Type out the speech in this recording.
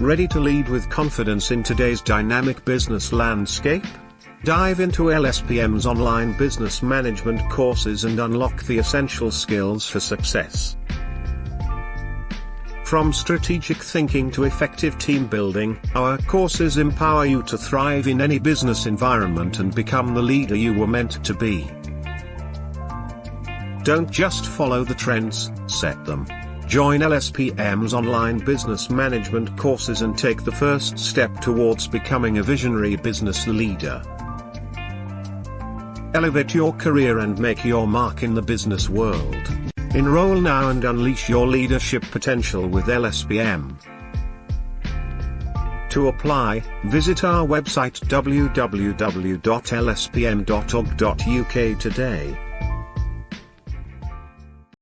Ready to lead with confidence in today's dynamic business landscape? Dive into LSPM's online business management courses and unlock the essential skills for success. From strategic thinking to effective team building, our courses empower you to thrive in any business environment and become the leader you were meant to be. Don't just follow the trends, set them. Join LSPM's online business management courses and take the first step towards becoming a visionary business leader. Elevate your career and make your mark in the business world. Enroll now and unleash your leadership potential with LSPM. To apply, visit our website www.lspm.org.uk today.